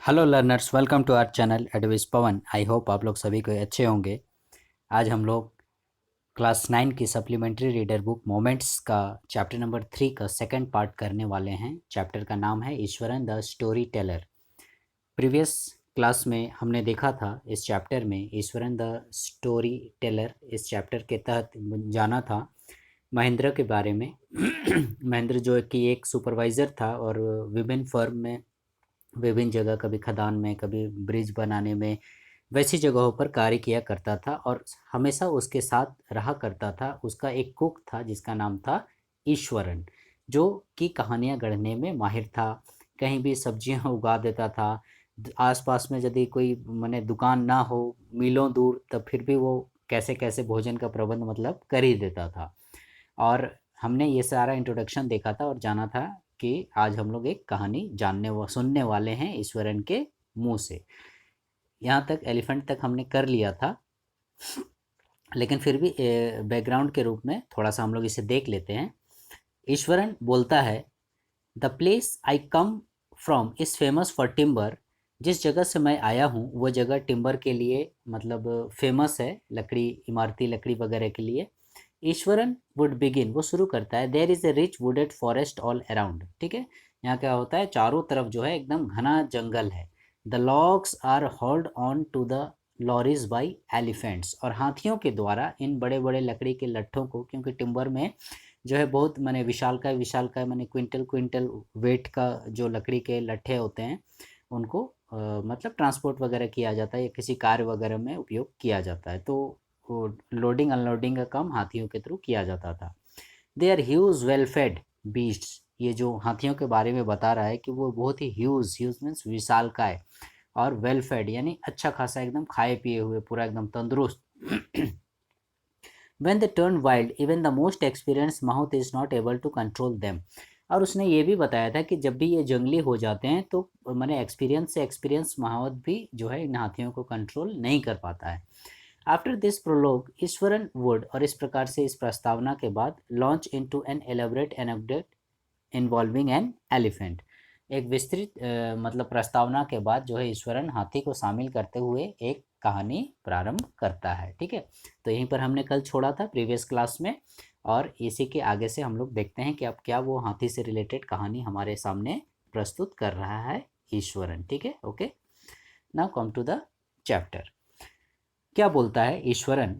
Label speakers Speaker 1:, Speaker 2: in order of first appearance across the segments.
Speaker 1: Hello learners, welcome to our channel advice Pawan. I hope आप लोग सभी को अच्छे होंगे। आज हम लोग क्लास 9 की सप्लीमेंट्री रीडर बुक मोमेंट्स का चैप्टर नंबर 3 का सेकंड पार्ट करने वाले हैं। चैप्टर का नाम है Eswaran the story teller. Previous class में हमने देखा था इस चैप्टर में ईश्वरन द स्टोरी टेलर, इस चैप्टर के तहत जाना था महेंद्र के बारे में। महेंद्र जो कि एक सुपरवाइज़र था और विभिन्न फर्म में, विभिन्न जगह, कभी खदान में, कभी ब्रिज बनाने में, वैसी जगहों पर कार्य किया करता था और हमेशा उसके साथ रहा करता था। उसका एक कुक था जिसका नाम था ईश्वरन, जो कि कहानियाँ गढ़ने में माहिर था। कहीं भी सब्जियां उगा देता था। आसपास में यदि कोई माने दुकान ना हो, मीलों दूर, तब फिर भी वो कैसे कैसे भोजन का प्रबंध मतलब कर ही देता था। और हमने ये सारा इंट्रोडक्शन देखा था और जाना था कि आज हम लोग एक कहानी सुनने वाले हैं ईश्वरन के मुंह से। यहाँ तक एलिफेंट तक हमने कर लिया था, लेकिन फिर भी बैकग्राउंड के रूप में थोड़ा सा हम लोग इसे देख लेते हैं। ईश्वरन बोलता है, the place I come from is famous for timber. जिस जगह से मैं आया हूँ वो जगह टिम्बर के लिए मतलब फेमस है, लकड़ी, इमारती लकड़ी वगैरह के लिए। ईश्वरन वुड बिगिन, वो शुरू करता है, there is a rich wooded forest all around. ठीक है, यहाँ क्या होता है, चारों तरफ जो है एकदम घना जंगल है। The logs are hold on to the lorries by elephants, और हाथियों के द्वारा इन बड़े बड़े लकड़ी के लट्ठों को, क्योंकि टिम्बर में जो है बहुत माने विशाल का माने क्विंटल क्विंटल वेट का जो लकड़ी के लट्ठे होते हैं उनको मतलब ट्रांसपोर्ट वगैरह किया जाता है या किसी कार वगैरह में उपयोग किया जाता है। तो वो लोडिंग अनलोडिंग का काम हाथियों के थ्रू किया जाता था। They are huge well fed beasts, ये जो हाथियों के बारे में बता रहा है कि वो बहुत ही ह्यूज, ह्यूज मीन्स विशालकाय, और वेल फेड यानी अच्छा खासा एकदम खाए पिए हुए, पूरा एकदम तंदुरुस्त। When they turn wild, even the most experienced mahout is not able to control them. और उसने ये भी बताया था कि जब भी ये जंगली हो जाते हैं तो मैंने एक्सपीरियंस से एक्सपीरियंस महावत भी जो है इन हाथियों को कंट्रोल नहीं कर पाता है। After this prologue Iswaran would, और इस प्रकार से इस प्रस्तावना के बाद, launch into an elaborate anecdote involving an elephant. एक विस्तृत मतलब प्रस्तावना के बाद जो है ईश्वरन हाथी को शामिल करते हुए एक कहानी प्रारंभ करता है। ठीक है, तो यहीं पर हमने कल छोड़ा था प्रीवियस क्लास में, और इसी के आगे से हम लोग देखते हैं कि अब क्या वो हाथी से रिलेटेड कहानी हमारे सामने प्रस्तुत कर रहा है ईश्वरन। ठीक है, okay, now come to the chapter. क्या बोलता है Iswaran,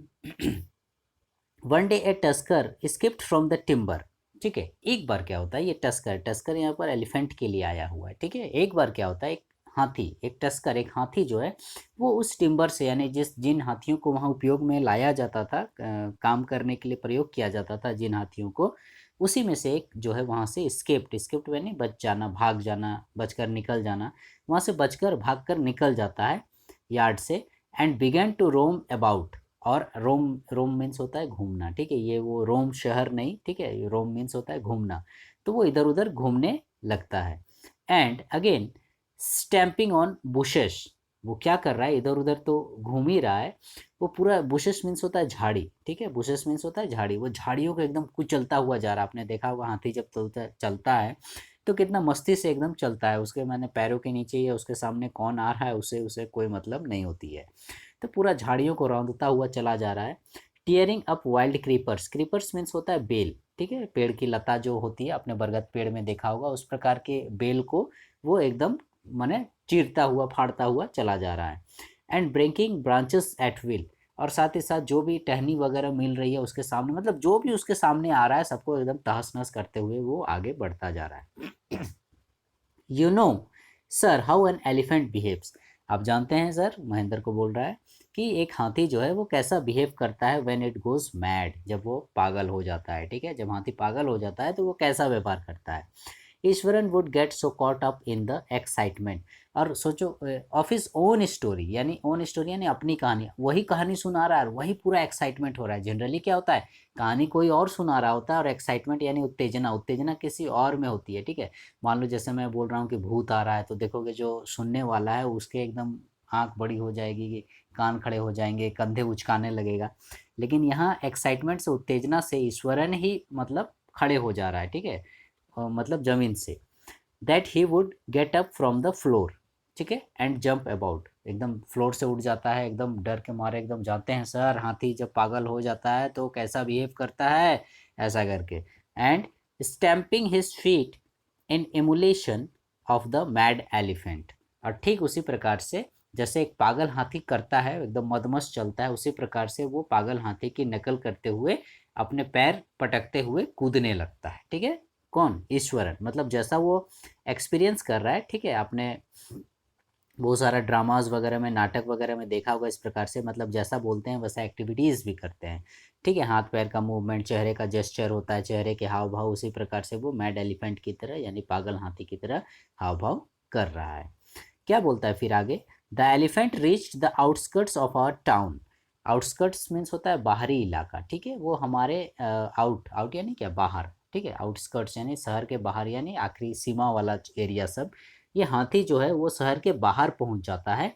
Speaker 1: one day a tusker skipped from the timber. ठीक है, एक बार क्या होता है, ये टस्कर, टस्कर यहाँ पर एलिफेंट के लिए आया हुआ है। ठीक है, एक बार क्या होता है, एक हाथी, एक टस्कर, एक हाथी जो है वो उस टिम्बर से, यानी जिन हाथियों को वहाँ उपयोग में लाया जाता था, काम करने के लिए प्रयोग किया जाता था जिन हाथियों को, उसी में से एक जो है वहाँ से स्केप्ड, स्केप्ड यानी बच जाना, भाग जाना, बचकर निकल जाना, वहाँ से बचकर भाग कर निकल जाता है यार्ड से। And begin to roam about, और रोम, रोम मीन्स होता है घूमना। ठीक है, ये वो रोम शहर नहीं, ठीक है, रोम मीन्स होता है घूमना। तो वो इधर उधर घूमने लगता है। And again stamping on bushes, वो क्या कर रहा है, इधर उधर तो घूम ही रहा है, वो पूरा, बुशेस मीन्स होता है झाड़ी। ठीक है, बुशेस मीन्स होता है झाड़ी, वो झाड़ियों को एकदम कुचलता हुआ जा रहा है। आपने देखा होगा हाथी जब चलता चलता है तो कितना मस्ती से एकदम चलता है, उसके मैंने पैरों के नीचे या उसके सामने कौन आ रहा है उसे उसे कोई मतलब नहीं होती है। तो पूरा झाड़ियों को रौंदता हुआ चला जा रहा है। Tearing up wild creepers, creepers means होता है बेल। ठीक है, पेड़ की लता जो होती है, आपने बरगद पेड़ में देखा होगा, उस प्रकार के बेल को वो एकदम माने चीरता हुआ, फाड़ता हुआ चला जा रहा है। And breaking branches at will, और साथ ही साथ जो भी टहनी वगैरह मिल रही है उसके सामने, मतलब जो भी उसके सामने आ रहा है सबको एकदम तहस नहस करते हुए वो आगे बढ़ता जा रहा है। You know sir how an elephant behaves, आप जानते हैं सर, महेंद्र को बोल रहा है कि एक हाथी जो है वो कैसा बिहेव करता है, व्हेन इट गोज मैड, जब वो पागल हो जाता है। ठीक है, जब हाथी पागल हो जाता है तो वो कैसा व्यवहार करता है। Eswaran would get so caught up in the excitement, और सोचो, ऑफ हिज ओन स्टोरी, यानी ओन स्टोरी यानी अपनी कहानी, वही कहानी सुना रहा है और वही पूरा एक्साइटमेंट हो रहा है। जनरली क्या होता है, कहानी कोई और सुना रहा होता है और एक्साइटमेंट यानी उत्तेजना, उत्तेजना किसी और में होती है। ठीक है, मान लो जैसे मैं बोल रहा हूँ कि भूत आ रहा है, तो देखोगे जो सुनने वाला है उसके एकदम आंख बड़ी हो जाएगी, कान खड़े हो जाएंगे, कंधे उचकाने लगेगा। लेकिन यहाँ एक्साइटमेंट से, उत्तेजना से ईश्वरन ही मतलब खड़े हो जा रहा है। ठीक है, मतलब जमीन से। That he would get up from the floor. ठीक है, एंड जंप अबाउट, एकदम फ्लोर से उठ जाता है, एकदम डर के मारे एकदम जाते हैं सर हाथी जब पागल हो जाता है तो कैसा बिहेव करता है, ऐसा करके। And stamping his feet in emulation of the mad elephant, और ठीक उसी प्रकार से जैसे एक पागल हाथी करता है, एकदम मदमस्त चलता है, उसी प्रकार से वो पागल हाथी की नकल करते हुए अपने पैर पटकते हुए कूदने लगता है। ठीक है, कौन, ईश्वरन, मतलब जैसा वो एक्सपीरियंस कर रहा है, ठीक है, आपने बहुत सारा ड्रामाज वगैरह में, नाटक वगैरह में देखा होगा इस प्रकार से, मतलब जैसा बोलते हैं वैसा एक्टिविटीज़ भी करते हैं। ठीक है, हाथ पैर का मूवमेंट, चेहरे का जेस्चर होता है, चेहरे के हाव भाव, उसी प्रकार से वो मैड एलिफेंट की तरह यानी पागल हाथी की तरह हाव भाव कर रहा है। क्या बोलता है फिर आगे, the elephant reach the outskirts of our town. Outskirts means होता है बाहरी इलाका। ठीक है, वो हमारे आउट आउट यानी क्या, बाहर। ठीक है, आउटस्कर्ट्स यानी शहर के बाहर यानी आखिरी सीमा वाला एरिया सब। ये हाथी जो है वो शहर के बाहर पहुंच जाता है।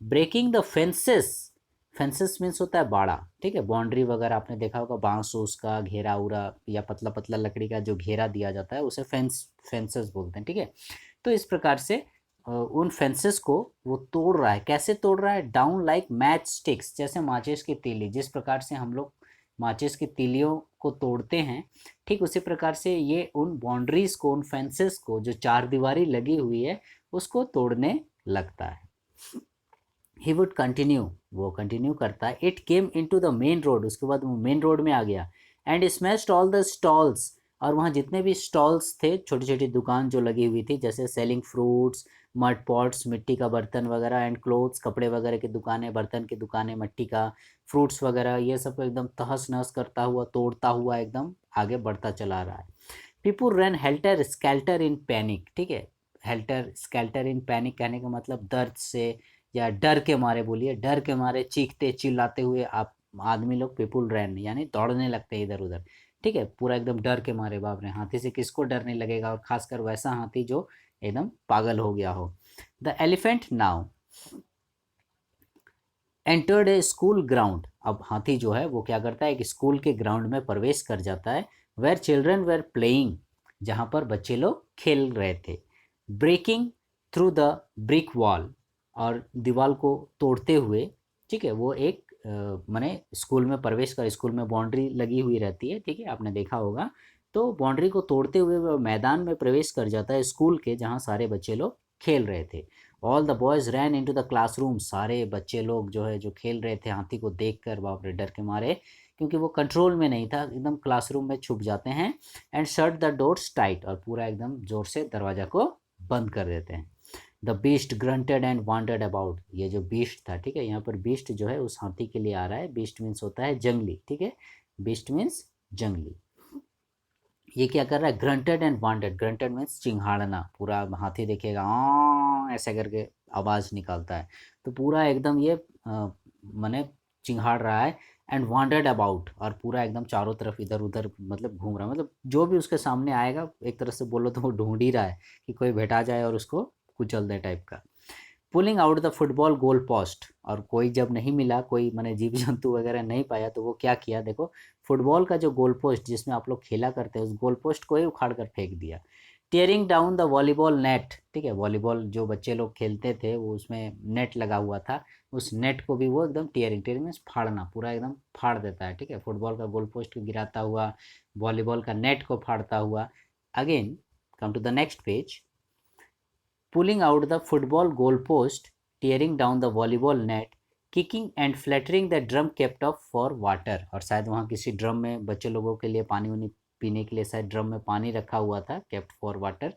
Speaker 1: Breaking the fences, fences means होता है बाड़ा। ठीक है, बाउंड्री वगैरह आपने देखा होगा, बांस उसका घेरा उरा या पतला पतला लकड़ी का जो घेरा दिया जाता है उसे फेंसेस बोलते हैं। ठीक है, तो इस प्रकार से उन फेंसेस को वो तोड़ रहा है। कैसे तोड़ रहा है, डाउन लाइक मैच स्टिक्स, जैसे माचिस की तीली, जिस प्रकार से हम लोग माचिस की तीलियों को तोड़ते हैं, ठीक उसी प्रकार से ये उन बाउंड्रीज को, उन फेंसेस को, जो चार दीवारी लगी हुई है उसको तोड़ने लगता है। ही वुड कंटिन्यू, वो कंटिन्यू करता है। It came in to the main road, उसके बाद वो मेन रोड में आ गया। And smashed all the stalls, और वहाँ जितने भी स्टॉल्स थे, छोटी छोटी दुकान जो लगी हुई थी, जैसे सेलिंग फ्रूट्स, मड पॉट्स, मिट्टी का बर्तन वगैरह, एंड क्लोथ्स, कपड़े वगैरह की दुकानें, बर्तन की दुकानें, मिट्टी का, फ्रूट्स वगैरह, ये सब एकदम तहस नहस करता हुआ, तोड़ता हुआ एकदम आगे बढ़ता चला रहा है। पीपुल रन हेल्टर स्केल्टर इन पैनिक। ठीक है, हेल्टर स्केल्टर इन पैनिक कहने का मतलब दर्द से या डर के मारे, बोलिए डर के मारे चीखते चिल्लाते हुए आप आदमी लोग पीपुल रैन यानी दौड़ने लगते हैं इधर उधर। ठीक है, पूरा एकदम डर के मारे, बाप रे, हाथी से किसको डर नहीं लगेगा, और खासकर वैसा हाथी जो एकदम पागल हो गया हो। The elephant now entered A school ground, अब हाथी जो है वो क्या करता है, एक स्कूल के ग्राउंड में प्रवेश कर जाता है। वेयर चिल्ड्रन वेर प्लेइंग, जहाँ पर बच्चे लोग खेल रहे थे। Breaking through the brick wall, और दीवार को तोड़ते हुए। ठीक है, वो एक माने स्कूल में प्रवेश कर, स्कूल में बाउंड्री लगी हुई रहती है, ठीक है, आपने देखा होगा, तो बाउंड्री को तोड़ते हुए वो मैदान में प्रवेश कर जाता है स्कूल के, जहाँ सारे बच्चे लोग खेल रहे थे। All the boys ran into the classroom, सारे बच्चे लोग जो है जो खेल रहे थे हाथी को देखकर, बाप रे, डर के मारे, क्योंकि वो कंट्रोल में नहीं था, एकदम क्लासरूम में छुप जाते हैं। And shut the doors tight, और पूरा एकदम जोर से दरवाज़ा को बंद कर देते हैं। The beast granted and wanted about, ये जो बीस्ट था, ठीक है, यहाँ पर बीस्ट जो है उस हाथी के लिए आ रहा है। बीस्ट मीन्स होता है जंगली। ठीक है, बीस्ट मीन्स जंगली। ये क्या कर रहा है, grunted and wanted, grunted means चिंघाड़ना, पूरा हाथी देखेगा ऐसे करके आवाज़ निकालता है, तो पूरा एकदम ये माने चिंघाड़ रहा है। एंड वांटेड अबाउट, और पूरा एकदम चारों तरफ इधर उधर मतलब घूम रहा है, मतलब जो भी उसके सामने आएगा एक तरह से बोलो तो वो ढूंढ ही रहा है कि कोई भेटा जाए और उसको कुचल दे टाइप का। Pulling out the football goal post, और कोई जब नहीं मिला, कोई मैंने जीव जंतु वगैरह नहीं पाया, तो वो क्या किया, देखो फुटबॉल का जो गोल पोस्ट जिसमें आप लोग खेला करते हैं, उस गोल पोस्ट को ही उखाड़ कर फेंक दिया। Tearing down the volleyball net, ठीक है, वॉलीबॉल जो बच्चे लोग खेलते थे वो उसमें नेट लगा हुआ था, उस नेट को भी वो एकदम टीयरिंग, टीयरिंग मीन्स फाड़ना, पूरा एकदम फाड़ देता है। ठीक है, फुटबॉल का गोल पोस्ट को गिराता हुआ, वॉलीबॉल का नेट को फाड़ता हुआ। Again come to the next page, pulling out the football goalpost, tearing down the volleyball net, kicking and flattering the drum kept up for water, और शायद वहाँ किसी ड्रम में बच्चे लोगों के लिए पानी वानी पीने के लिए शायद ड्रम में पानी रखा हुआ था, kept for water।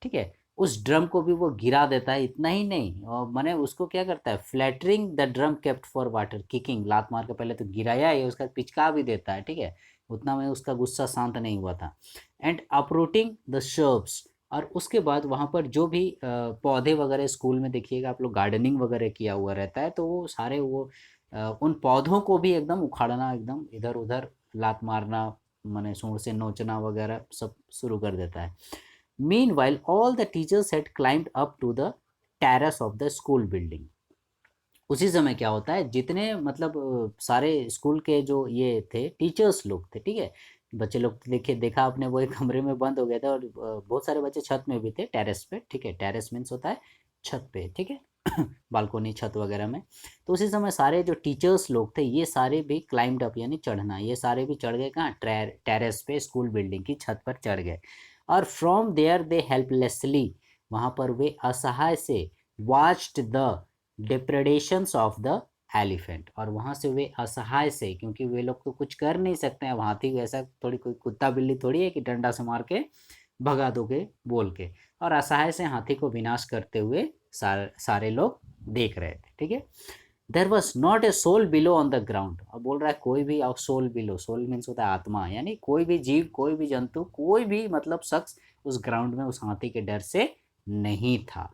Speaker 1: ठीक है, उस ड्रम को भी वो गिरा देता है। इतना ही नहीं, और मैंने उसको क्या करता है, flattering the drum kept for water, kicking, लात मार के पहले तो गिराया है, उसका पिचका भी देता है। ठीक है, उतना में उसका गुस्सा शांत नहीं हुआ था। एंड अपरूटिंग द शर्ब्स, और उसके बाद वहाँ पर जो भी पौधे वगैरह, स्कूल में देखिएगा आप लोग गार्डनिंग वगैरह किया हुआ रहता है, तो वो सारे वो उन पौधों को भी एकदम उखाड़ना, एकदम इधर उधर लात मारना, माने सूंड से नोचना वगैरह सब शुरू कर देता है। Meanwhile all the teachers had climbed up to the terrace of the school building, उसी समय क्या होता है, जितने मतलब सारे स्कूल के जो ये थे टीचर्स लोग थे, ठीक है, बच्चे लोग देखे, देखा आपने, वो एक कमरे में बंद हो गए थे, और बहुत सारे बच्चे छत में भी थे, टेरेस पे। ठीक है, टेरेस मीन्स होता है छत पे, ठीक है बालकोनी छत वगैरह में। तो उसी समय सारे जो टीचर्स लोग थे ये सारे भी क्लाइम्ड अप यानी चढ़ना, ये सारे भी चढ़ गए कहाँ, टेरेस पे, स्कूल बिल्डिंग की छत पर चढ़ गए। और फ्रॉम देयर दे हेल्पलेसली, वहाँ पर वे असहाय से watched the depredations of the elephant, और वहाँ से वे असहाय से, क्योंकि वे लोग तो कुछ कर नहीं सकते हैं, वहाँ थी वैसा थोड़ी कोई कुत्ता बिल्ली थोड़ी है कि डंडा से मार के भगा दोगे बोल के, और असहाय से हाथी को विनाश करते हुए सारे लोग देख रहे थे, ठीक है। There was not a soul below on the ground, अब बोल रहा है कोई भी सोल बिलो, सोल मीन्स होता है आत्मा, यानी कोई भी जीव, कोई भी जंतु, कोई भी मतलब शख्स उस ग्राउंड में उस हाथी के डर से नहीं था,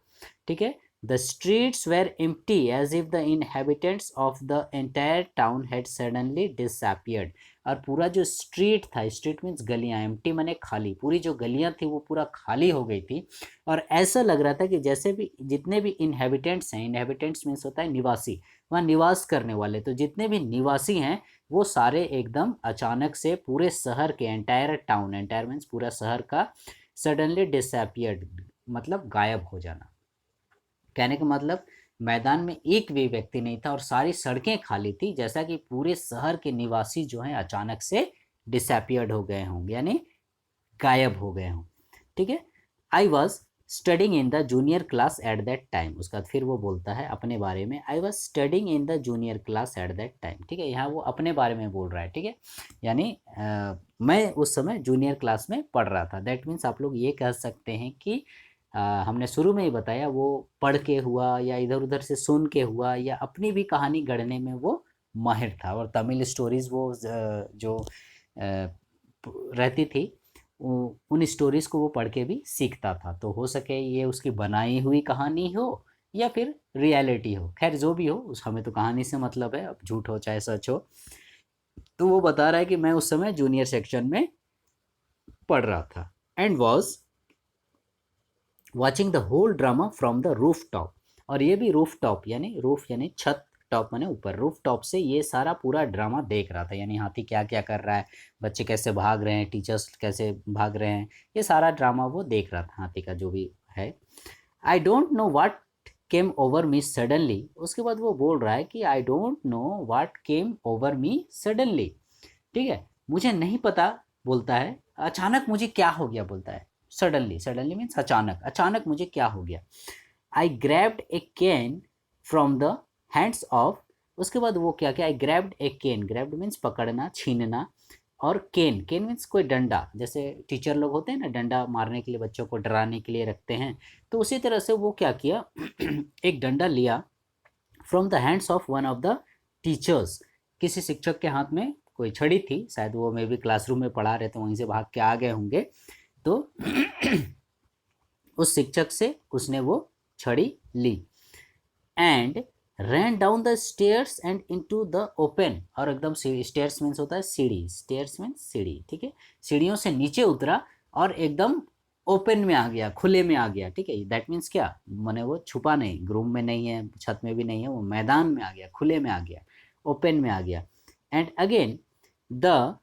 Speaker 1: ठीक है। The streets were empty as if the inhabitants of the entire town had suddenly disappeared, और पूरा जो स्ट्रीट था, स्ट्रीट मीन्स गलियां, एम्प्टी माने खाली, पूरी जो गलियां थी वो पूरा खाली हो गई थी, और ऐसा लग रहा था कि जैसे भी जितने भी इनहेबिटेंट्स हैं, इनहेबिटेंट्स मीन्स होता है निवासी, वहाँ निवास करने वाले, तो जितने भी निवासी हैं वो सारे एकदम अचानक से पूरे शहर के, एंटायर टाउन, एंटायर मीन्स पूरा शहर का, सडनली डिसअपियर्ड मतलब गायब हो जाना। कहने का मतलब मैदान में एक भी व्यक्ति नहीं था और सारी सड़कें खाली थी, जैसा कि पूरे शहर के निवासी जो हैं अचानक से डिसअपियर्ड हो गए हों, यानी गायब हो गए हों, ठीक है। I was studying in the junior class at that time, उसके बाद फिर वो बोलता है अपने बारे में, I was studying in the junior class at that time, ठीक है। यहाँ वो अपने बारे में बोल रहा है, ठीक है, यानी मैं उस समय जूनियर क्लास में पढ़ रहा था। दैट मीन्स आप लोग ये कह सकते हैं कि हमने शुरू में ही बताया वो पढ़ के हुआ या इधर उधर से सुन के हुआ या अपनी भी कहानी गढ़ने में वो माहिर था, और तमिल स्टोरीज़ वो जो रहती थी उन स्टोरीज़ को वो पढ़ के भी सीखता था, तो हो सके ये उसकी बनाई हुई कहानी हो या फिर रियलिटी हो, खैर जो भी हो उस हमें तो कहानी से मतलब है, अब झूठ हो चाहे सच हो। तो वो बता रहा है कि मैं उस समय जूनियर सेक्शन में पढ़ रहा था, and was watching the whole drama from the roof top, और ये भी रूफ टॉप यानी रूफ यानी छत, टॉप माने ऊपर, रूफ टॉप से ये सारा पूरा ड्रामा देख रहा था, यानी हाथी क्या क्या कर रहा है, बच्चे कैसे भाग रहे हैं, टीचर्स कैसे भाग रहे हैं, ये सारा ड्रामा वो देख रहा था, हाथी का जो भी है। I don't know what came over me suddenly, उसके बाद वो बोल रहा है कि I don't know what came over me suddenly, ठीक है, मुझे नहीं पता, बोलता है अचानक मुझे क्या हो गया, बोलता है सडनली, सडनली मीन्स अचानक, अचानक मुझे क्या हो गया। I grabbed a can from the hands of, उसके बाद वो क्या क्या, I grabbed a can, grabbed means पकड़ना, छीनना, और केन, केन मीन्स कोई डंडा, जैसे टीचर लोग होते हैं ना डंडा मारने के लिए, बच्चों को डराने के लिए रखते हैं, तो उसी तरह से वो क्या किया एक डंडा लिया, from the hands of one of the teachers, किसी शिक्षक के हाथ में कोई छड़ी थी, शायद वो मे भी क्लासरूम में पढ़ा रहे थे, वहीं से भाग के आ गए होंगे, तो उस शिक्षक से उसने वो छड़ी ली, and ran down the stairs and into the open, और एकदम स्टेयर्स मीन्स होता है सीढ़ी, स्टेयर्स मीन्स सीढ़ी, ठीक है, सीढ़ियों से नीचे उतरा और एकदम ओपन में आ गया, खुले में आ गया, ठीक है। दैट मीन्स क्या, माने वो छुपा नहीं, रूम में नहीं है, छत में भी नहीं है, वो मैदान में आ गया, खुले में आ गया, ओपन में आ गया। And again the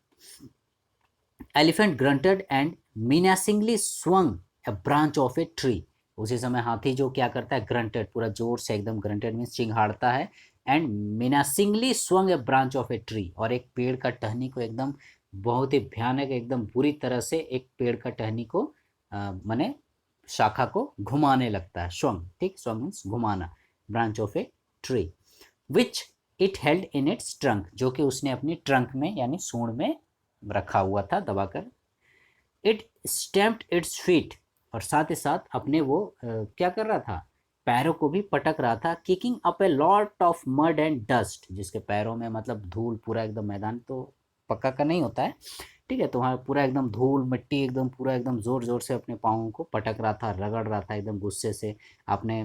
Speaker 1: elephant grunted and menacingly swung a branch of a tree, उसी समय हाथी जो क्या करता है, ग्रंटेड, पूरा जोर से एकदम, ग्रंटेड मीन्स चिंघाड़ता है, and menacingly swung a branch of a tree, और एक पेड़ का टहनी को एकदम बहुत ही भयानक, एकदम बुरी तरह से एक पेड़ का टहनी को माने शाखा को घुमाने लगता है, स्वंग, ठीक, स्वंग मीन्स घुमाना, branch of a tree, which it held in its trunk, जो कि उसने अपनी ट्रंक में यानी सूंड में रखा हुआ था दबाकर। इट स्टैम्प्ड इट्स फीट, और साथ ही साथ अपने वो क्या कर रहा था, पैरों को भी पटक रहा था, kicking up a lot of mud and dust, जिसके पैरों में मतलब धूल, पूरा एकदम मैदान तो पक्का का नहीं होता है, ठीक है, तो वहाँ पूरा एकदम धूल मिट्टी एकदम पूरा एकदम ज़ोर ज़ोर से अपने पाँवों को पटक रहा था, रगड़ रहा था एकदम गुस्से से। आपने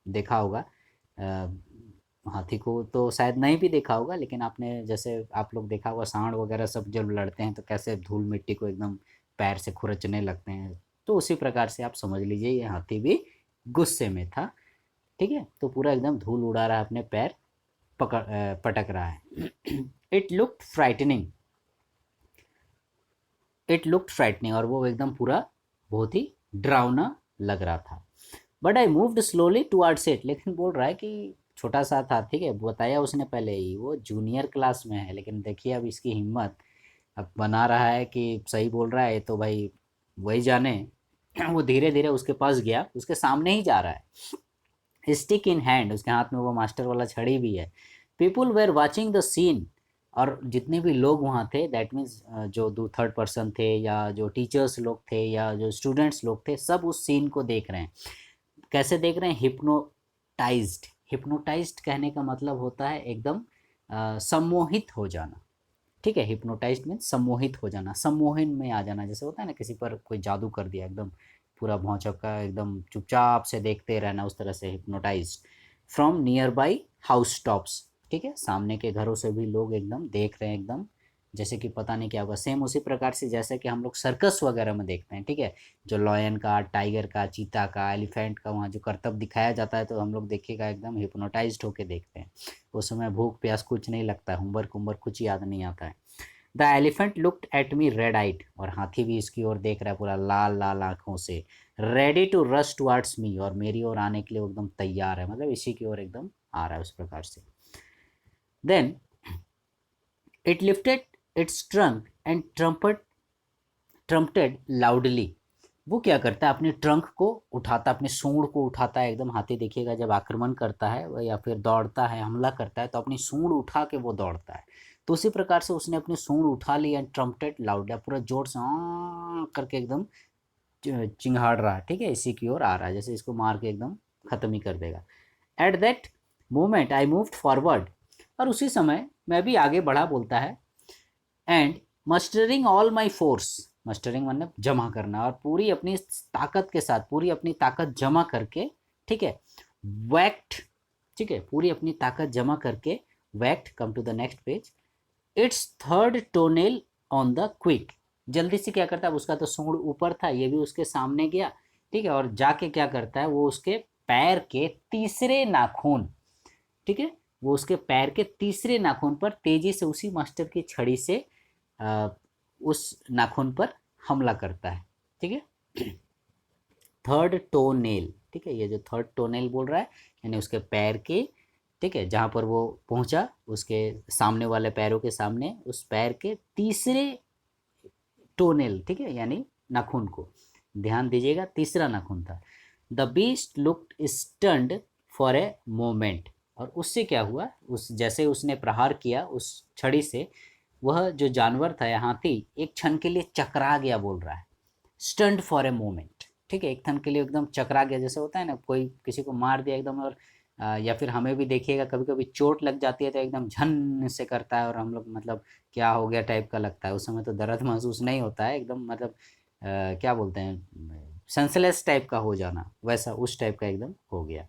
Speaker 1: देखा होगा, हाथी को तो शायद नहीं भी देखा होगा, लेकिन आपने जैसे आप लोग देखा होगा सांड वगैरह सब जब लड़ते हैं तो कैसे धूल मिट्टी को एकदम पैर से खुरचने लगते हैं, तो उसी प्रकार से आप समझ लीजिए ये हाथी भी गुस्से में था, ठीक है, तो पूरा एकदम धूल उड़ा रहा है, अपने पैर पटक रहा है। It looked frightening, it looked frightening, और वो एकदम पूरा बहुत ही डरावना लग रहा था। But I moved slowly towards it, लेकिन बोल रहा है कि छोटा सा था, ठीक है, बताया उसने पहले ही, वो जूनियर क्लास में है, लेकिन देखिए अब इसकी हिम्मत, अब बना रहा है कि सही बोल रहा है, तो भाई वही जाने। वो धीरे धीरे उसके पास गया, उसके सामने ही जा रहा है, स्टिक इन हैंड, उसके हाथ में वो मास्टर वाला छड़ी भी है। People were watching the scene, और जितने भी लोग वहाँ थे, दैट मीन्स जो दो थर्ड पर्सन थे, या जो टीचर्स लोग थे, या जो स्टूडेंट्स लोग थे, सब उस सीन को देख रहे हैं। कैसे देख रहे हैं? हिप्नोटाइज्ड। हिप्नोटाइज्ड कहने का मतलब होता है एकदम सम्मोहित हो जाना, ठीक है। हिप्नोटाइज्ड मीन्स सम्मोहित हो जाना, सम्मोहन में आ जाना, जैसे होता है ना किसी पर कोई जादू कर दिया, एकदम पूरा भौचक्का, एकदम चुपचाप से देखते रहना, उस तरह से hypnotised. From near by house tops, ठीक है, सामने के घरों से भी लोग एकदम देख रहे हैं, एकदम जैसे कि पता नहीं क्या होगा। सेम उसी प्रकार से जैसे कि हम लोग सर्कस वगैरह में देखते हैं, ठीक है, जो लॉयन का, टाइगर का, चीता का, एलिफेंट का वहाँ जो करतब दिखाया जाता है, तो हम लोग देखिएगा एकदम हिप्नोटाइज्ड होके देखते हैं। उस समय भूख प्यास कुछ नहीं लगता है, होमवर्क उमवर्क कुछ याद नहीं आता है। The elephant looked at me red eyed, और हाथी भी इसकी ओर देख रहा है पूरा लाल लाल आंखों से। Ready to rush towards me, और मेरी ओर आने के लिए वो एकदम तैयार है, मतलब इसी की ओर एकदम आ रहा है उस प्रकार से। Then it lifted its trunk and trumpeted loudly. वो क्या करता है? अपने ट्रंक को उठाता, अपने सूंड को उठाता है एकदम। हाथी देखिएगा जब आक्रमण करता है या फिर दौड़ता है, हमला करता है, तो अपनी सूंड उठा के वो दौड़ता है। तो उसी प्रकार से उसने अपनी सूंड उठा ली एंड ट्रम्पटेड लाउडली, पूरा जोर से करके एकदम चिंगाड़ रहा है, ठीक है, इसी की ओर आ रहा है, जैसे इसको मार के एकदम खत्म ही कर देगा। At that moment I moved forward, और उसी समय मैं भी आगे बढ़ा, बोलता है। एंड मस्टरिंग ऑल माई फोर्स, मस्टरिंग मतलब जमा करना, और पूरी अपनी ताकत के साथ, पूरी अपनी ताकत जमा करके, ठीक है, वैक्ट, ठीक है, पूरी अपनी ताकत जमा करके, वैक्ट, come to the next page, its third toenail on the quick. जल्दी से क्या करता है? उसका तो सूंड ऊपर था, ये भी उसके सामने गया, ठीक है, और जाके क्या करता है? वो उसके पैर के तीसरे नाखून, ठीक है, वो उसके पैर के तीसरे नाखून पर तेजी से उसी मास्टर की छड़ी से उस नाखून पर हमला करता है, ठीक है। थर्ड टो नेल, ठीक है, ये जो थर्ड टो नेल बोल रहा है, यानी उसके पैर के, ठीक है, जहाँ पर वो पहुँचा, उसके सामने वाले पैरों के सामने, उस पैर के तीसरे टोनेल, ठीक है, यानी नाखून को ध्यान दीजिएगा, तीसरा नाखून था। The beast looked stunned for a moment, और उससे क्या हुआ? उस जैसे उसने प्रहार किया उस छड़ी से, वह जो जानवर था, हाथी, एक क्षण के लिए चकरा गया, बोल रहा है। स्टन्ड फॉर ए मोमेंट, ठीक है, एक क्षण के लिए एकदम चकरा गया, जैसे होता है ना कोई किसी को मार दिया एकदम, और या फिर हमें भी देखिएगा कभी कभी चोट लग जाती है तो एकदम झन से करता है, और हम लोग मतलब क्या हो गया टाइप का लगता है, उस समय तो दर्द महसूस नहीं होता है, एकदम मतलब क्या बोलते हैं, सेंसलेस टाइप का हो जाना, वैसा उस टाइप का एकदम हो गया।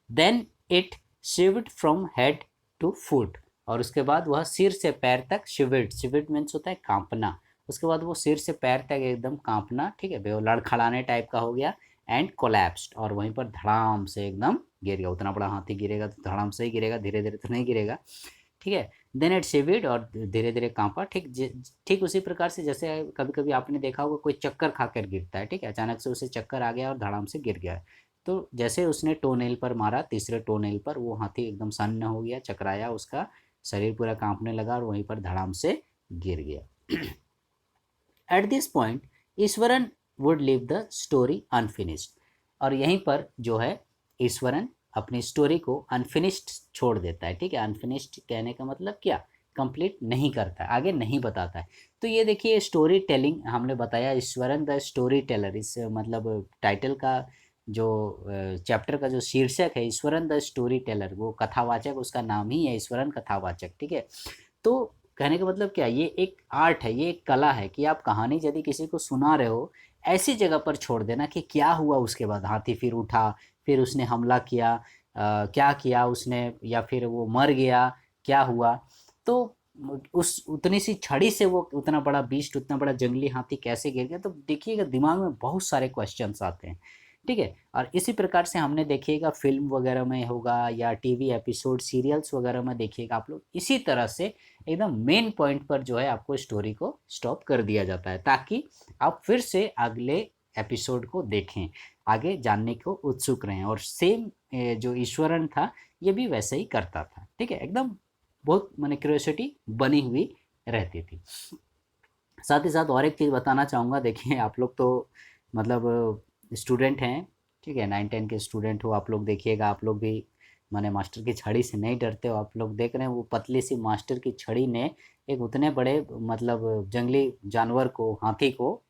Speaker 1: Then it shivered from head to foot, और उसके बाद वह सिर से पैर तक शिविड, शिविड मीन्स होता है कांपना, उसके बाद वो सिर से पैर तक एकदम कांपना, ठीक है, लड़खड़ाने टाइप का हो गया। एंड कोलैप्स्ड, और वहीं पर धड़ाम से एकदम गिर गया। उतना बड़ा हाथी गिरेगा तो धड़ाम से ही गिरेगा, धीरे धीरे तो नहीं गिरेगा, ठीक है। देन इट शिविड, और धीरे धीरे कांपा, ठीक उसी प्रकार से जैसे कभी कभी आपने देखा होगा कोई चक्कर खाकर गिरता है, ठीक है, अचानक से उसे चक्कर आ गया और धड़ाम से गिर गया। तो जैसे उसने टोनेल पर मारा, तीसरे टोनेल पर, वो हाथी एकदम सन्न हो गया, चकराया, उसका शरीर पूरा कांपने लगा, और वहीं पर धड़ाम से गिर गया। At this point Eswaran would leave the story unfinished, और यहीं पर जो है ईश्वरन अपनी स्टोरी को अनफिनिश्ड छोड़ देता है, ठीक है। अनफिनिश्ड कहने का मतलब क्या? कंप्लीट नहीं करता है, आगे नहीं बताता है। तो ये देखिए स्टोरी टेलिंग हमने बताया, ईश्वरन द स्टोरी टेलर, इस मतलब टाइटल का जो चैप्टर का जो शीर्षक है, ईश्वरन द स्टोरी टेलर, वो कथावाचक, उसका नाम ही है ईश्वरन कथावाचक, ठीक है। तो कहने का मतलब क्या? ये एक आर्ट है, ये एक कला है कि आप कहानी यदि किसी को सुना रहे हो, ऐसी जगह पर छोड़ देना कि क्या हुआ उसके बाद, हाथी फिर उठा, फिर उसने हमला किया, क्या किया उसने, या फिर वो मर गया, क्या हुआ। तो उस उतनी सी छड़ी से वो उतना बड़ा बीस्ट, उतना बड़ा जंगली हाथी कैसे गिर गया? तो देखिएगा दिमाग में बहुत सारे क्वेश्चंस आते हैं, ठीक है। और इसी प्रकार से हमने देखिएगा फिल्म वगैरह में होगा, या टीवी एपिसोड, सीरियल्स वगैरह में देखिएगा आप लोग, इसी तरह से एकदम मेन पॉइंट पर जो है आपको स्टोरी को स्टॉप कर दिया जाता है, ताकि आप फिर से अगले एपिसोड को देखें। आगे जानने को उत्सुक रहे। और सेम जो ईश्वरन था ये भी वैसे ही करता था, ठीक है, एकदम बहुत माने क्यूरियोसिटी बनी हुई रहती थी। साथ ही साथ और एक चीज़ बताना चाहूँगा, देखिए आप लोग तो मतलब स्टूडेंट हैं, ठीक है, 9-10 के स्टूडेंट हो आप लोग, देखिएगा आप लोग भी माने मास्टर की छड़ी से नहीं डरते हो। आप लोग देख रहे हैं वो पतली सी मास्टर की छड़ी ने एक उतने बड़े मतलब जंगली जानवर को, हाथी को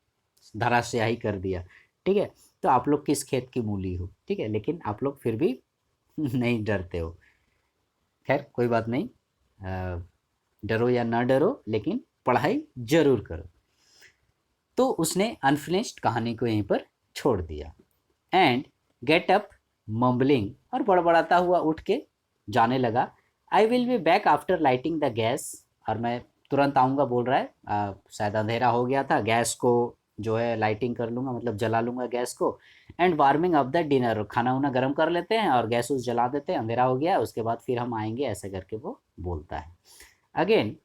Speaker 1: धराशायी कर दिया, ठीक है। तो आप लोग किस खेत की मूली हो, ठीक है, लेकिन आप लोग फिर भी नहीं डरते हो। खैर कोई बात नहीं, डरो या ना डरो लेकिन पढ़ाई जरूर करो। तो उसने अनफिनिश्ड कहानी को यहीं पर छोड़ दिया। एंड गेट अप मम्बलिंग, और बड़बड़ाता हुआ उठ के जाने लगा। I will be back after lighting the gas, और मैं तुरंत आऊँगा बोल रहा है, शायद अंधेरा हो गया था, गैस को जो है लाइटिंग कर लूँगा, मतलब जला लूँगा गैस को। And warming up the dinner, खाना वाना गर्म कर लेते हैं और गैस उस जला देते हैं, अंधेरा हो गया उसके बाद फिर हम आएंगे, ऐसे करके वो बोलता है। Again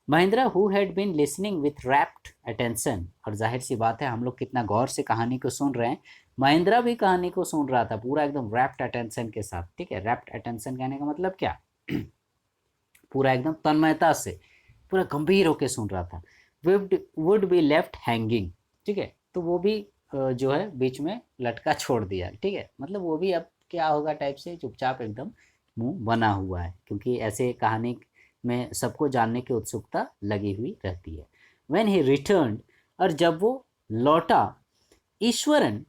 Speaker 1: Mahindra who had been listening with rapt attention, और जाहिर सी बात है हम लोग कितना गौर से कहानी को सुन रहे हैं, महिंद्रा भी कहानी को सुन रहा था पूरा एकदम रैप्ट अटेंशन के साथ, ठीक है। रैप्ट अटेंशन कहने का मतलब क्या, पूरा एकदम तन्मयता से, पूरा गंभीर होकर सुन रहा था। वुड बी लेफ्ट हैंगिंग, ठीक है, तो वो भी जो है बीच में लटका छोड़ दिया, ठीक है, मतलब वो भी अब क्या होगा टाइप से चुपचाप एकदम मुंह बना हुआ है, क्योंकि ऐसे कहानी में सबको जानने की उत्सुकता लगी हुई रहती है। व्हेन ही रिटर्न, और जब वो लौटा, Iswaran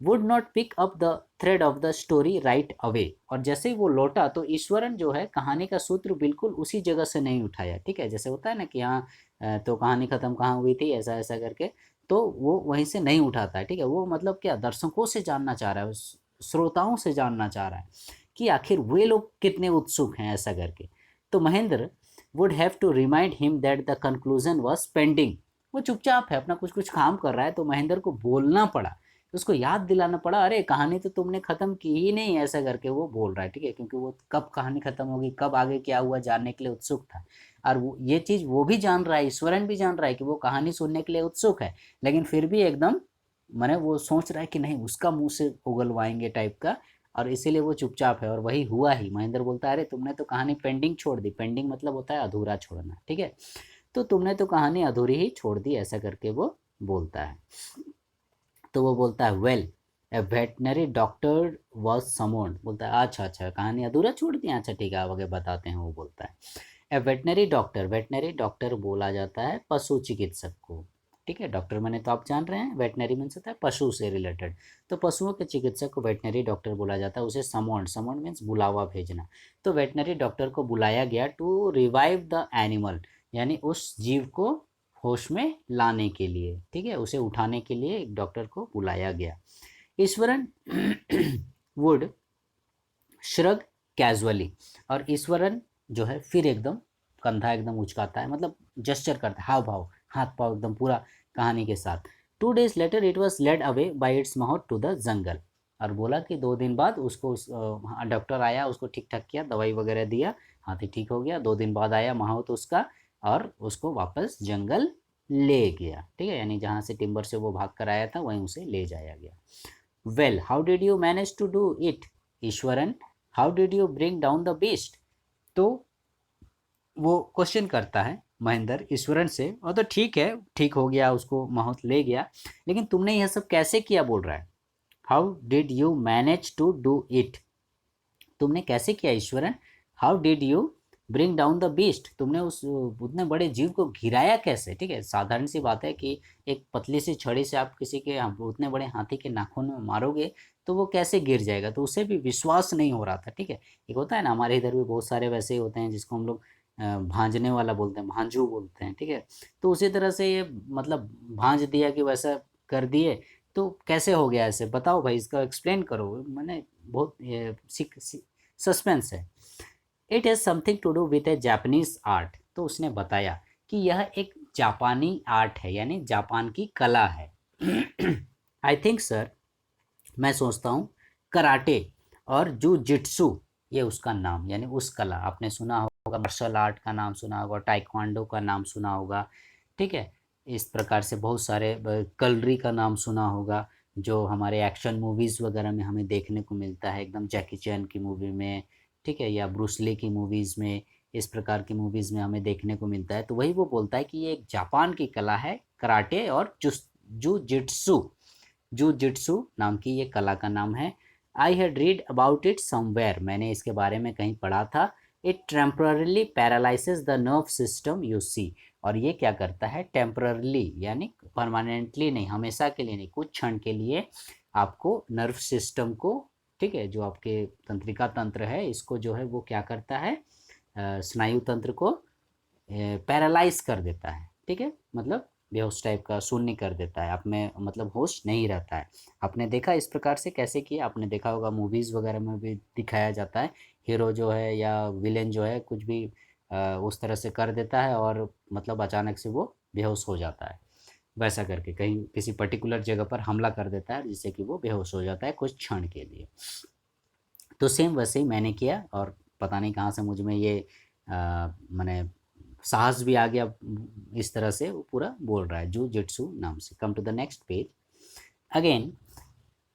Speaker 1: would not pick up the thread of the story right away, और जैसे ही वो लौटा तो ईश्वरन जो है कहानी का सूत्र बिल्कुल उसी जगह से नहीं उठाया, ठीक है, जैसे होता है ना कि हाँ तो कहानी ख़त्म कहाँ हुई थी, ऐसा ऐसा करके, तो वो वहीं से नहीं उठाता है, ठीक है। वो मतलब क्या दर्शकों से जानना चाह रहा है, श्रोताओं से जानना चाह रहा है कि आखिर वे लोग कितने उत्सुक हैं, ऐसा करके। तो Mahendra would have to remind him that the conclusion was pending, वो चुपचाप है, अपना कुछ कुछ काम कर रहा है, तो महेंद्र को बोलना पड़ा, उसको याद दिलाना पड़ा, अरे कहानी तो तुमने ख़त्म की ही नहीं, ऐसा करके वो बोल रहा है, ठीक है, क्योंकि वो कब कहानी ख़त्म होगी, कब आगे क्या हुआ जानने के लिए उत्सुक था। और वो ये चीज़ वो भी जान रहा है, ईश्वरन भी जान रहा है कि वो कहानी सुनने के लिए उत्सुक है, लेकिन फिर भी एकदम मैंने वो सोच रहा है कि नहीं उसका मुंह से उगलवाएंगे टाइप का, और इसीलिए वो चुपचाप है। और वही हुआ ही, महेंद्र बोलता है अरे तुमने तो कहानी पेंडिंग छोड़ दी, पेंडिंग मतलब होता है अधूरा छोड़ना, ठीक है, तो तुमने तो कहानी अधूरी ही छोड़ दी, ऐसा करके वो बोलता है। तो वो बोलता है well a veterinary doctor was summoned, बोलता है अच्छा अच्छा कहानी अधूरा छोड़ दिया, अच्छा ठीक है आगे बताते हैं, वो बोलता है ए वेटनरी डॉक्टर बोला जाता है पशु चिकित्सक को, ठीक है, डॉक्टर मैंने तो आप जान रहे हैं, वेटनरी मीन्स होता है पशु से रिलेटेड, तो पशुओं के चिकित्सक को वेटनरी डॉक्टर बोला जाता है, उसे समोन्ड, समोन्ड मीन्स बुलावा भेजना, तो वेटनरी डॉक्टर को बुलाया गया टू रिवाइव द एनिमल, यानी उस जीव को होश में लाने के लिए, ठीक है, उसे उठाने के लिए एक डॉक्टर को बुलाया गया। ईश्वरन वुड श्रग कैजुअली, और ईश्वरन जो है फिर एकदम कंधा एकदम उचकाता है, मतलब जेस्चर करता है, हाव भाव हाथ पाव एकदम पूरा कहानी के साथ। 2 days later it was led away by its mouth to the jungle, और बोला कि 2 दिन बाद उसको डॉक्टर आया, उसको ठीक ठाक किया, दवाई वगैरह दिया, हाथी ठीक हो गया, 2 दिन बाद आया माहौत उसका, और उसको वापस जंगल ले गया, ठीक है, यानी जहाँ से टिम्बर से वो भाग कर आया था वहीं उसे ले जाया गया। Well how did you manage to do it Iswaran, how did you bring down the beast, तो वो क्वेश्चन करता है महेंद्र ईश्वरन से, और तो ठीक है ठीक हो गया, उसको माहौत ले गया, लेकिन तुमने यह सब कैसे किया, बोल रहा है how did you manage to do it, तुमने कैसे किया Iswaran, how did you bring down the beast, तुमने उस उतने बड़े जीव को गिराया कैसे, ठीक है, साधारण सी बात है कि एक पतली सी छड़ी से आप किसी के उतने बड़े हाथी के नाखून में मारोगे तो वो कैसे गिर जाएगा, तो उसे भी विश्वास नहीं हो रहा था, ठीक है। एक होता है ना हमारे इधर भी बहुत सारे वैसे ही होते हैं जिसको हम लोग भांजने वाला बोलते हैं, भांजू बोलते हैं, ठीक है, तो उसी तरह से ये मतलब भांज दिया कि वैसा कर दिए, तो कैसे हो गया ऐसे, बताओ भाई इसका एक्सप्लेन करो, मैंने बहुत सस्पेंस है। It has something to do with a Japanese art, तो उसने बताया कि यह एक जापानी आर्ट है, यानी जापान की कला है। आई थिंक सर, मैं सोचता हूँ कराटे और जुजित्सु, ये उसका नाम, यानी उस कला, आपने सुना होगा मार्शल आर्ट का नाम सुना होगा, टाइक्वांडो का नाम सुना होगा, ठीक है, इस प्रकार से बहुत सारे कलरी का नाम सुना होगा, जो हमारे एक्शन मूवीज़ वगैरह में हमें देखने को मिलता है, एकदम जैकी चैन की मूवी में, ठीक है, या ब्रूस ली की मूवीज़ में, इस प्रकार की मूवीज़ में हमें देखने को मिलता है। तो वही वो बोलता है कि ये एक जापान की कला है, कराटे और जूजित्सु। जूजित्सु नाम की ये कला का नाम है। I had read about it somewhere, मैंने इसके बारे में कहीं पढ़ा था। It temporarily paralyses the nerve system you see, और ये क्या करता है, टेम्पररली यानी परमानेंटली नहीं, हमेशा के लिए नहीं, कुछ क्षण के लिए आपको नर्व सिस्टम को, ठीक है, जो आपके तंत्रिका तंत्र है इसको जो है वो क्या करता है, स्नायु तंत्र को पैरालाइज कर देता है, ठीक है, मतलब बेहोश टाइप का, शून्य कर देता है, आप में मतलब होश नहीं रहता है। आपने देखा इस प्रकार से कैसे किया, आपने देखा होगा मूवीज़ वगैरह में भी दिखाया जाता है, हीरो जो है या विलेन जो है कुछ भी उस तरह से कर देता है और मतलब अचानक से वो बेहोश हो जाता है, वैसा करके कहीं किसी पर्टिकुलर जगह पर हमला कर देता है जिससे कि वो बेहोश हो जाता है कुछ क्षण के लिए। तो सेम वैसे ही मैंने किया, और पता नहीं कहाँ से मुझ में ये मैंने साहस भी आ गया, इस तरह से वो पूरा बोल रहा है जू जिट्सू नाम से। Come to the next page again.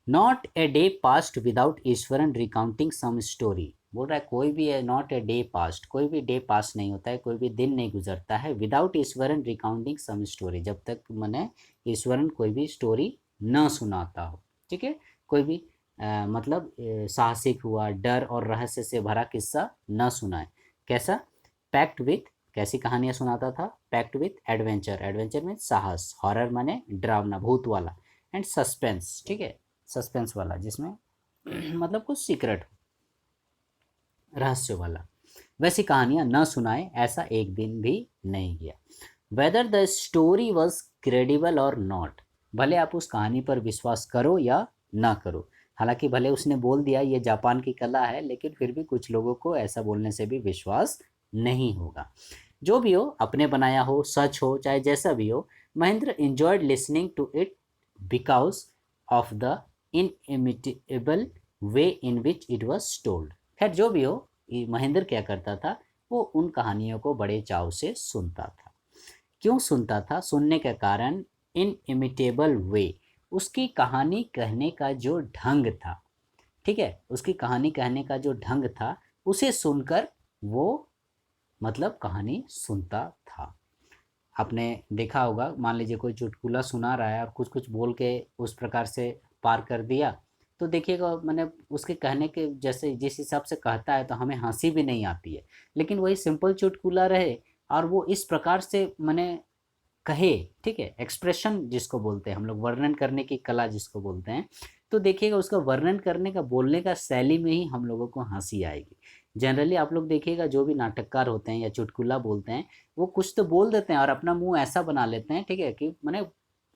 Speaker 1: Not a day passed without Iswaran recounting some story, बोल रहा है कोई भी नॉट ए डे पास्ट, कोई भी डे पास नहीं होता है, कोई भी दिन नहीं गुजरता है without Iswaran recounting some story, जब तक मैंने ईश्वरन कोई भी स्टोरी न सुनाता हो, ठीक है, कोई भी मतलब साहसिक हुआ, डर और रहस्य से भरा किस्सा न सुनाए। कैसा, पैक्ट विथ, कैसी कहानियाँ सुनाता था, पैक्ट विथ एडवेंचर, एडवेंचर में साहस, हॉरर माने डरावना भूत वाला, एंड सस्पेंस, ठीक है, सस्पेंस वाला जिसमें मतलब कुछ सीक्रेट रहस्य वाला, वैसी कहानियां न सुनाए, ऐसा एक दिन भी नहीं किया। Whether the story was credible और नॉट, भले आप उस कहानी पर विश्वास करो या ना करो, हालांकि भले उसने बोल दिया ये जापान की कला है, लेकिन फिर भी कुछ लोगों को ऐसा बोलने से भी विश्वास नहीं होगा। जो भी हो, अपने बनाया हो, सच हो, चाहे जैसा भी हो, Mahendra enjoyed listening to it because of the inimitable way in which it was told। खैर जो भी हो, महेंद्र क्या करता था, वो उन कहानियों को बड़े चाव से सुनता था। क्यों सुनता था, सुनने का कारण, इनइमिटेबल वे, उसकी कहानी कहने का जो ढंग था, ठीक है, उसकी कहानी कहने का जो ढंग था, उसे सुनकर वो मतलब कहानी सुनता था। आपने देखा होगा, मान लीजिए कोई चुटकुला सुना रहा है और कुछ कुछ बोल के उस प्रकार से पार कर दिया, तो देखिएगा मैंने उसके कहने के जैसे जिस हिसाब से कहता है तो हमें हंसी भी नहीं आती है, लेकिन वही सिंपल चुटकुला रहे और वो इस प्रकार से मैंने कहे, ठीक है, एक्सप्रेशन जिसको बोलते हैं हम लोग, वर्णन करने की कला जिसको बोलते हैं, तो देखिएगा उसका वर्णन करने का, बोलने का शैली में ही हम लोगों को हंसी आएगी। जनरली आप लोग देखिएगा जो भी नाटककार होते हैं या चुटकुला बोलते हैं, वो कुछ तो बोल देते हैं और अपना मुंह ऐसा बना लेते हैं, ठीक है, कि मैंने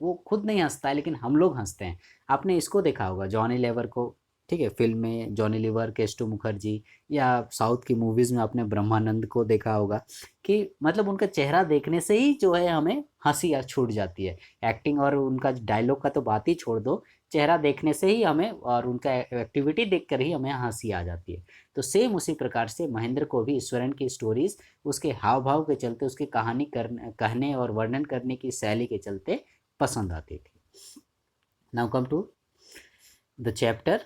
Speaker 1: वो खुद नहीं हंसता है लेकिन हम लोग हंसते हैं। आपने इसको देखा होगा जॉनी लेवर को, ठीक है, फिल्म में जॉनी लीवर, केस्टो मुखर्जी, या साउथ की मूवीज़ में आपने ब्रह्मानंद को देखा होगा कि मतलब उनका चेहरा देखने से ही जो है हमें हंसी छूट जाती है। एक्टिंग और उनका डायलॉग का तो बात ही छोड़ दो, चेहरा देखने से ही हमें और उनका एक्टिविटी देखकर ही हमें हंसी आ जाती है। तो सेम उसी प्रकार से महेंद्र को भी ईश्वरन की स्टोरीज उसके हाव भाव के चलते, उसकी कहानी कहने और वर्णन करने की शैली के चलते पसंद आती थी। Now come to the chapter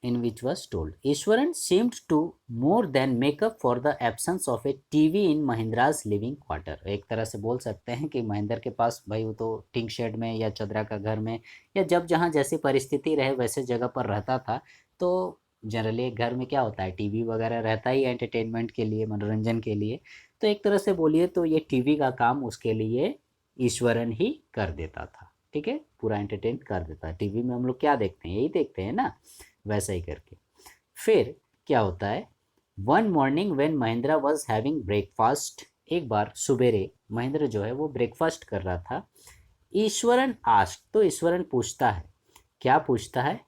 Speaker 1: in which was told, Ishwaran seemed to more than make up for the absence of a TV in Mahindra's living quarter। एक तरह से बोल सकते हैं कि महेंद्र के पास भाई वो तो टिंक शेड में या चदरा का घर में या जब जहाँ जैसी परिस्थिति रहे वैसे जगह पर रहता था। तो जनरली एक घर में क्या होता है, टीवी वगैरह रहता ही एंटरटेनमेंट के लिए, मनोरंजन के लिए। तो एक तरह से बोलिए तो ये टीवी का काम उसके लिए ईश्वरन ही कर देता था, ठीक है, पूरा एंटरटेन कर देता है। टीवी में हम लोग क्या देखते हैं, यही देखते हैं ना, वैसा ही करके। फिर क्या होता है, one morning when Mahendra was having breakfast, एक बार सुबेरे महेंद्र जो है वो ब्रेकफास्ट कर रहा था। ईश्वरन आस्क्ड, तो ईश्वरन पूछता है, क्या पूछता है,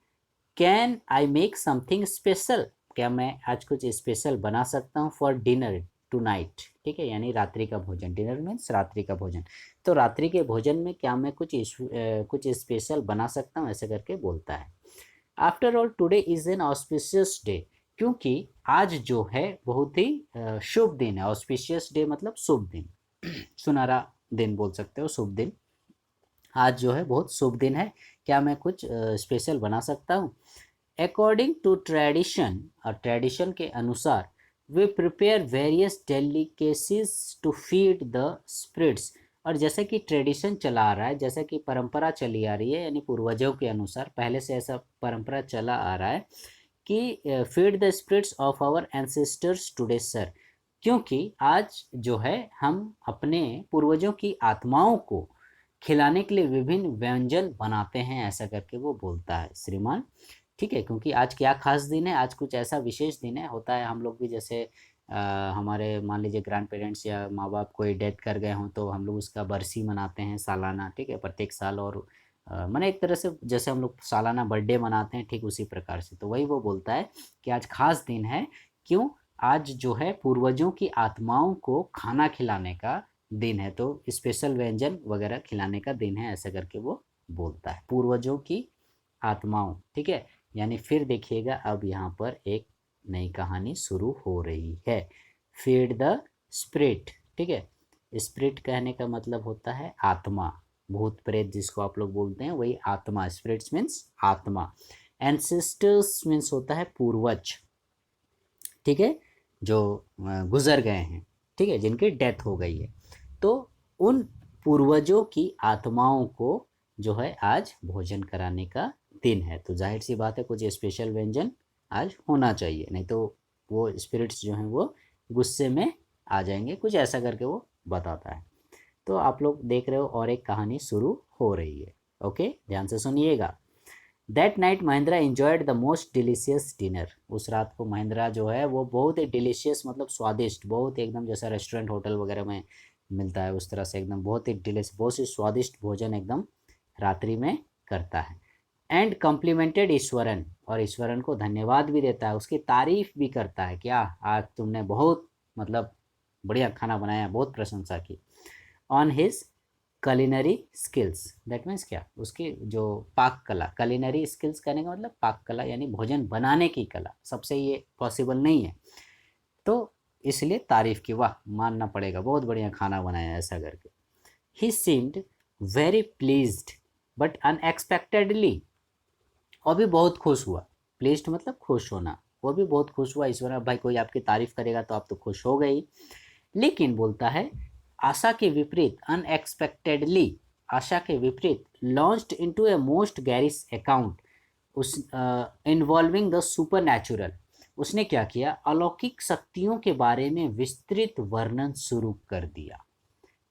Speaker 1: can I make something special, क्या मैं आज कुछ स्पेशल बना सकता हूँ फॉर डिनर टुनाइट, ठीक है, यानी रात्रि का भोजन, डिनर मीन्स रात्रि का भोजन, तो रात्रि के भोजन में क्या मैं कुछ स्पेशल बना सकता हूँ, ऐसे करके बोलता है। After all today is an auspicious day, क्योंकि आज जो है बहुत ही शुभ दिन है। ऑस्पिशियस डे मतलब शुभ दिन, सुनहरा दिन बोल सकते हो, शुभ दिन। आज जो है बहुत शुभ दिन है, क्या मैं कुछ स्पेशल बना सकता हूँ? अकॉर्डिंग टू ट्रेडिशन, और ट्रेडिशन के अनुसार, we prepare various delicacies to feed the spirits. और जैसे कि ट्रेडिशन चला आ रहा है, जैसे कि परंपरा चली आ रही है, यानी पूर्वजों के अनुसार पहले से ऐसा परंपरा चला आ रहा है कि feed the spirits of our ancestors today sir. क्योंकि आज जो है हम अपने पूर्वजों की आत्माओं को खिलाने के लिए विभिन्न व्यंजन बनाते हैं, ऐसा करके वो बोलता है श्रीमान। ठीक है, क्योंकि आज क्या खास दिन है, आज कुछ ऐसा विशेष दिन है। होता है हम लोग भी जैसे हमारे मान लीजिए ग्रैंड पेरेंट्स या माँ बाप कोई डेथ कर गए हों तो हम लोग उसका बरसी मनाते हैं सालाना, ठीक है, प्रत्येक साल। और माने एक तरह से जैसे हम लोग सालाना बर्थडे मनाते हैं, ठीक उसी प्रकार से। तो वही वो बोलता है कि आज खास दिन है। क्यों? आज जो है पूर्वजों की आत्माओं को खाना खिलाने का दिन है, तो स्पेशल व्यंजन वगैरह खिलाने का दिन है, ऐसा करके वो बोलता है, पूर्वजों की आत्माओं। ठीक है, यानी फिर देखिएगा अब यहाँ पर एक नई कहानी शुरू हो रही है। Feed the spirit. ठीक है, स्पिरिट कहने का मतलब होता है आत्मा, भूत प्रेत जिसको आप लोग बोलते हैं, वही आत्मा। स्पिरिट्स मीन्स आत्मा। एंसेस्टर्स मीन्स होता है पूर्वज, ठीक है, जो गुजर गए हैं, ठीक है, जिनकी डेथ हो गई है। तो उन पूर्वजों की आत्माओं को जो है आज भोजन कराने का दिन है। तो जाहिर सी बात है कुछ स्पेशल व्यंजन आज होना चाहिए, नहीं तो वो स्पिरिट्स जो हैं वो गुस्से में आ जाएंगे, कुछ ऐसा करके वो बताता है। तो आप लोग देख रहे हो और एक कहानी शुरू हो रही है। ओके, ध्यान से सुनिएगा। That night Mahindra enjoyed the most delicious dinner. उस रात को महिंद्रा जो है वो बहुत ही डिलीशियस, मतलब स्वादिष्ट, बहुत एकदम जैसा रेस्टोरेंट होटल वगैरह में मिलता है उस तरह से एकदम बहुत ही डिलीशियस, बहुत ही स्वादिष्ट भोजन एकदम रात्रि में करता है। एंड कम्प्लीमेंटेड ईश्वरन, और ईश्वरन को धन्यवाद भी देता है, उसकी तारीफ भी करता है, क्या आज तुमने बहुत मतलब बढ़िया खाना बनाया, बहुत प्रशंसा की। On his culinary skills, that means क्या, उसकी जो पाक कला, कलिनरी स्किल्स कहने का मतलब पाक कला यानी भोजन बनाने की कला, सबसे ये पॉसिबल नहीं है, तो इसलिए तारीफ की, वाह मानना पड़ेगा, बहुत बढ़िया खाना बनाया ऐसा करके। He seemed very pleased but unexpectedly, और भी बहुत खुश हुआ। प्लीज्ड मतलब खुश होना, वो भी बहुत खुश हुआ। ईश्वर भाई कोई आपकी तारीफ करेगा तो आप तो खुश हो गई। लेकिन बोलता है आशा के विपरीत, अनएक्सपेक्टेडली, आशा के विपरीत, launched into a most garish account उस इन्वॉल्विंग द सुपर नेचुरल। उसने क्या किया, अलौकिक शक्तियों के बारे में विस्तृत वर्णन शुरू कर दिया।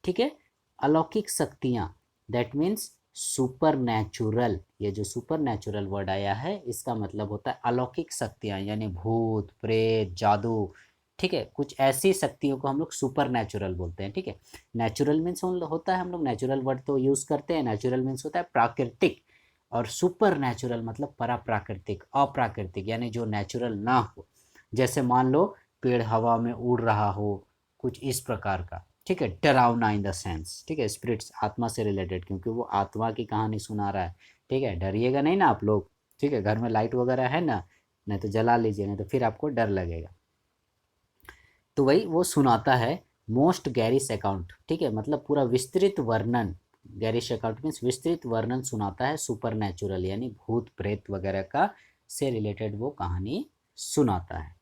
Speaker 1: ठीक है, अलौकिक शक्तियाँ, दैट मीन्स सुपर नेचुरल। ये जो सुपर नेचुरल वर्ड आया है इसका मतलब होता है अलौकिक शक्तियाँ, यानी भूत प्रेत जादू। ठीक है, कुछ ऐसी शक्तियों को हम लोग सुपर नेचुरल बोलते हैं। ठीक है, नेचुरल मीन्स होता है, हम लोग नेचुरल वर्ड तो यूज़ करते हैं, नेचुरल मीन्स होता है प्राकृतिक, और सुपर नेचुरल मतलब पराप्राकृतिक, अप्राकृतिक, यानी जो नेचुरल ना हो। जैसे मान लो पेड़ हवा में उड़ रहा हो, कुछ इस प्रकार का। ठीक है, डरावना इन द सेंस। ठीक है, स्पिरिट्स आत्मा से रिलेटेड, क्योंकि वो आत्मा की कहानी सुना रहा है। ठीक है, डरिएगा नहीं ना आप लोग। ठीक है, घर में लाइट वगैरह है ना, नहीं तो जला लीजिए, नहीं तो फिर आपको डर लगेगा। तो वही वो सुनाता है मोस्ट गैरिश अकाउंट। ठीक है, मतलब पूरा विस्तृत वर्णन, गैरिश अकाउंट मीन्स विस्तृत वर्णन सुनाता है सुपर नेचुरल यानी भूत प्रेत वगैरह का से रिलेटेड वो कहानी सुनाता है।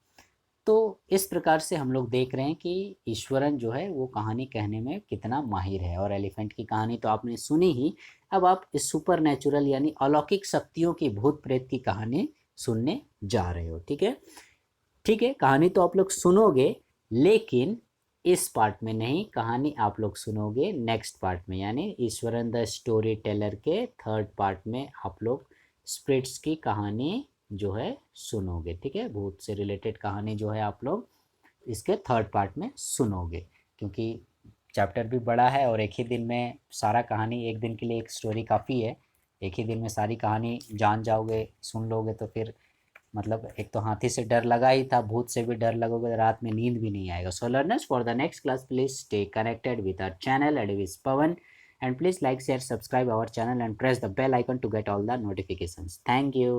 Speaker 1: तो इस प्रकार से हम लोग देख रहे हैं कि ईश्वरन जो है वो कहानी कहने में कितना माहिर है। और एलिफेंट की कहानी तो आपने सुनी ही, अब आप इस सुपर नेचुरल यानी अलौकिक शक्तियों की, भूत प्रेत की कहानी सुनने जा रहे हो। ठीक है, ठीक है, कहानी तो आप लोग सुनोगे, लेकिन इस पार्ट में नहीं, कहानी आप लोग सुनोगे नेक्स्ट पार्ट में, यानी ईश्वरन द स्टोरी टेलर के थर्ड पार्ट में आप लोग स्पिरिट्स की कहानी जो है सुनोगे। ठीक है, भूत से रिलेटेड कहानी जो है आप लोग इसके थर्ड पार्ट में सुनोगे, क्योंकि चैप्टर भी बड़ा है और एक ही दिन में सारा कहानी, एक दिन के लिए एक स्टोरी काफ़ी है। एक ही दिन में सारी कहानी जान जाओगे, सुन लोगे तो फिर मतलब एक तो हाथी से डर लगा ही था, भूत से भी डर लगोगे, रात में नींद भी नहीं आएगा। So learners, for the next class please stay connected with our channel advice Pawan, and please like, share, subscribe our channel and press the bell icon to get all the notifications. Thank you.